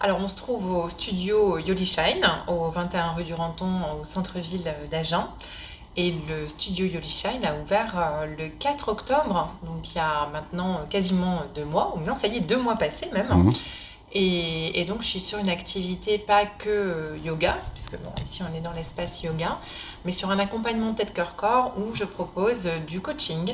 Alors, on se trouve au studio Yoli Shine, au 21 rue du Ranton, au centre-ville d'Agen. Et le studio Yoli Shine a ouvert le 4 octobre, donc il y a maintenant quasiment 2 mois, ou non, ça y est, 2 mois passés même. Mhm. Et donc, je suis sur une activité pas que yoga, puisque bon, ici on est dans l'espace yoga, mais sur un accompagnement tête-cœur-corps où je propose du coaching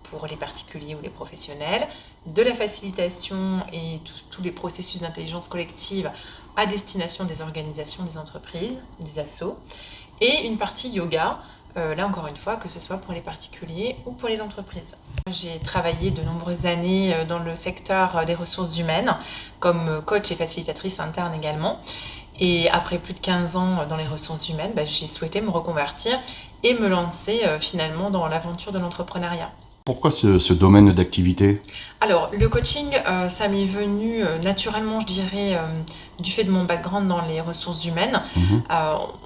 pour les particuliers ou les professionnels, de la facilitation et tous les processus d'intelligence collective à destination des organisations, des entreprises, des assos, et une partie yoga, là encore une fois, que ce soit pour les particuliers ou pour les entreprises. J'ai travaillé de nombreuses années dans le secteur des ressources humaines, comme coach et facilitatrice interne également. Et après plus de 15 ans dans les ressources humaines, j'ai souhaité me reconvertir et me lancer finalement dans l'aventure de l'entrepreneuriat. Pourquoi ce domaine d'activité? Alors, le coaching, ça m'est venu naturellement, je dirais, du fait de mon background dans les ressources humaines. Mhm.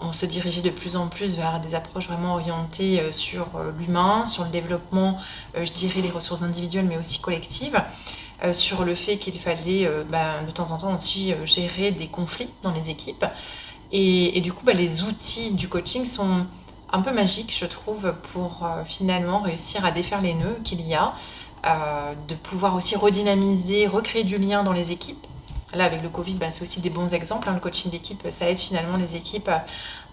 On se dirigeait de plus en plus vers des approches vraiment orientées sur l'humain, sur le développement, je dirais, des ressources individuelles, mais aussi collectives, sur le fait qu'il fallait de temps en temps aussi gérer des conflits dans les équipes. Et du coup, les outils du coaching sont un peu magiques, je trouve, pour finalement réussir à défaire les nœuds qu'il y a, de pouvoir aussi redynamiser, recréer du lien dans les équipes. Là, avec le Covid, c'est aussi des bons exemples, hein. Le coaching d'équipe, ça aide finalement les équipes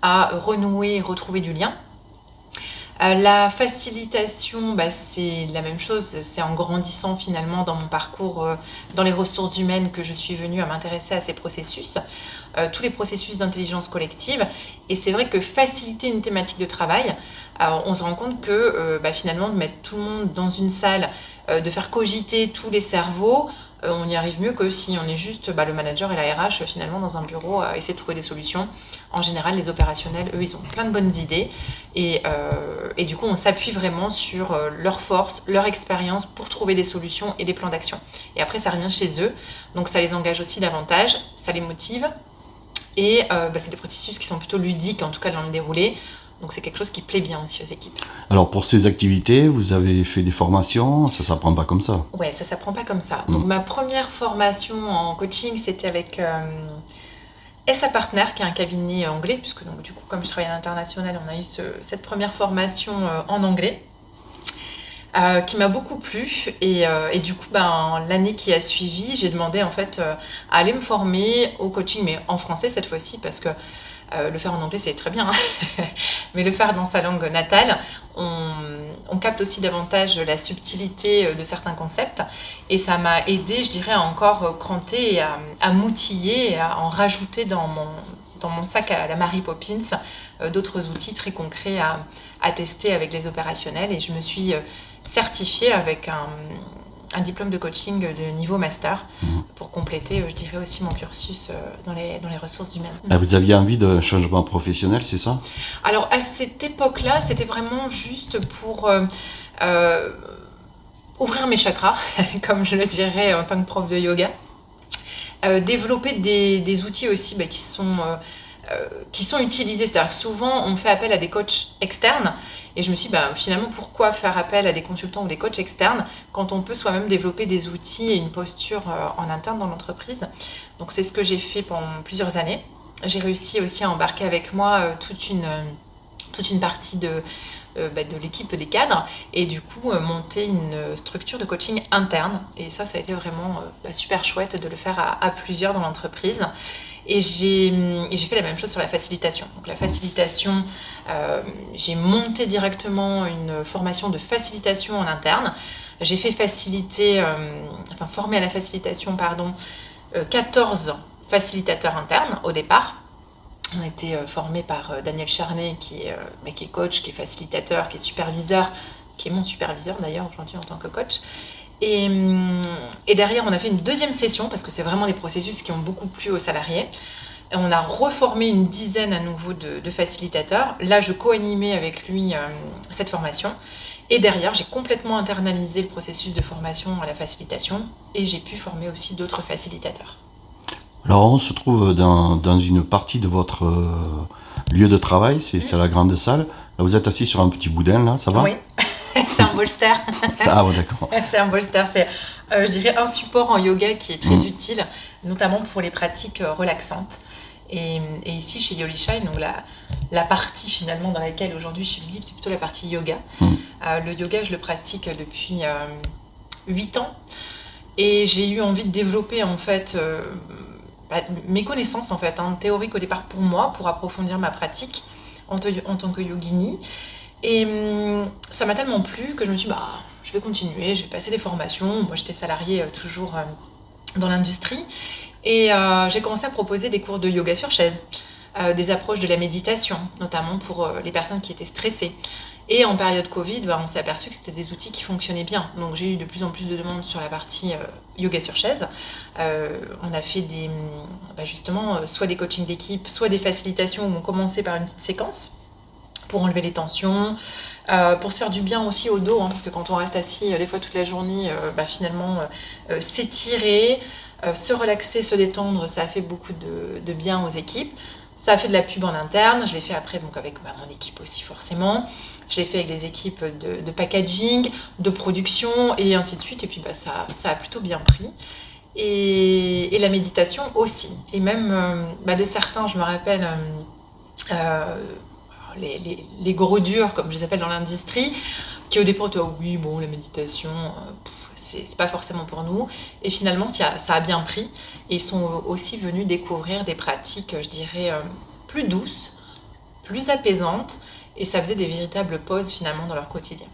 à renouer et retrouver du lien. La facilitation, c'est la même chose. C'est en grandissant finalement dans mon parcours dans les ressources humaines que je suis venue à m'intéresser à ces processus, tous les processus d'intelligence collective. Et c'est vrai que faciliter une thématique de travail, on se rend compte que finalement de mettre tout le monde dans une salle, de faire cogiter tous les cerveaux, on y arrive mieux que si on est juste le manager et la RH finalement dans un bureau à essayer de trouver des solutions. En général, les opérationnels, eux, ils ont plein de bonnes idées et du coup, on s'appuie vraiment sur leur force, leur expérience pour trouver des solutions et des plans d'action. Et après, ça revient chez eux, donc ça les engage aussi davantage, ça les motive et c'est des processus qui sont plutôt ludiques, en tout cas dans le déroulé. Donc c'est quelque chose qui plaît bien aussi aux équipes. Alors pour ces activités, vous avez fait des formations, ça s'apprend pas comme ça. Ouais, ça s'apprend pas comme ça. Donc Mhm. ma première formation en coaching, c'était avec SA Partner, qui est un cabinet anglais, puisque donc, du coup, comme je travaille à l'international, on a eu cette première formation en anglais, qui m'a beaucoup plu. Et du coup, l'année qui a suivi, j'ai demandé en fait à aller me former au coaching, mais en français cette fois-ci, parce que le faire en anglais, c'est très bien, hein. Mais le faire dans sa langue natale, on capte aussi davantage la subtilité de certains concepts. Et ça m'a aidé, je dirais, à encore cranter et à m'outiller et à en rajouter dans mon sac à la Mary Poppins d'autres outils très concrets à tester avec les opérationnels. Et je me suis certifiée avec un diplôme de coaching de niveau master Mhm. pour compléter, je dirais, aussi mon cursus dans les ressources humaines. Ah, vous aviez envie d'un changement professionnel, c'est ça? Alors à cette époque-là, c'était vraiment juste pour euh, ouvrir mes chakras, comme je le dirais en tant que prof de yoga. Développer des outils aussi qui sont utilisés. C'est-à-dire que souvent, on fait appel à des coachs externes. Et je me suis dit, finalement, pourquoi faire appel à des consultants ou des coachs externes quand on peut soi-même développer des outils et une posture en interne dans l'entreprise. Donc c'est ce que j'ai fait pendant plusieurs années. J'ai réussi aussi à embarquer avec moi toute une partie de l'équipe des cadres et du coup monter une structure de coaching interne. Et ça a été vraiment super chouette de le faire à plusieurs dans l'entreprise. Et j'ai fait la même chose sur la facilitation. Donc la facilitation, j'ai monté directement une formation de facilitation en interne. J'ai fait former à la facilitation, 14 facilitateurs internes au départ. On a été formé par Daniel Charnet, qui est coach, qui est facilitateur, qui est superviseur, qui est mon superviseur d'ailleurs aujourd'hui en tant que coach. Et derrière, on a fait une deuxième session, parce que c'est vraiment des processus qui ont beaucoup plu aux salariés. Et on a reformé une dizaine à nouveau de facilitateurs. Là, je co-animais avec lui cette formation. Et derrière, j'ai complètement internalisé le processus de formation à la facilitation et j'ai pu former aussi d'autres facilitateurs. Alors on se trouve dans une partie de votre lieu de travail, c'est la grande salle. Là, vous êtes assis sur un petit boudin, là, ça va? Oui, c'est un bolster. Ah ouais, d'accord. C'est un bolster, c'est je dirais un support en yoga qui est très utile, notamment pour les pratiques relaxantes. Et ici, chez Yolishine, donc la partie finalement dans laquelle aujourd'hui je suis visible, c'est plutôt la partie yoga. Le yoga, je le pratique depuis 8 ans. Et j'ai eu envie de développer en fait mes connaissances en fait, théoriques au départ pour moi, pour approfondir ma pratique en tant que yogini. Et ça m'a tellement plu que je me suis dit, je vais continuer, je vais passer des formations. Moi, j'étais salariée toujours dans l'industrie. Et j'ai commencé à proposer des cours de yoga sur chaise, des approches de la méditation, notamment pour les personnes qui étaient stressées. Et en période Covid, on s'est aperçu que c'était des outils qui fonctionnaient bien. Donc j'ai eu de plus en plus de demandes sur la partie yoga sur chaise. On a fait justement soit des coachings d'équipe, soit des facilitations où on commençait par une petite séquence pour enlever les tensions, pour se faire du bien aussi au dos, parce que quand on reste assis des fois toute la journée, finalement s'étirer, se relaxer, se détendre, ça a fait beaucoup de bien aux équipes. Ça a fait de la pub en interne, je l'ai fait après donc avec mon équipe aussi forcément. Je l'ai fait avec les équipes de packaging, de production et ainsi de suite. Et puis ça a plutôt bien pris. Et la méditation aussi. Et même de certains, je me rappelle, les gros durs, comme je les appelle dans l'industrie, qui au départ étaient oui, bon, la méditation, c'est pas forcément pour nous. Et finalement, ça a bien pris. Et ils sont aussi venus découvrir des pratiques, je dirais, plus douces, plus apaisantes. Et ça faisait des véritables pauses finalement dans leur quotidien.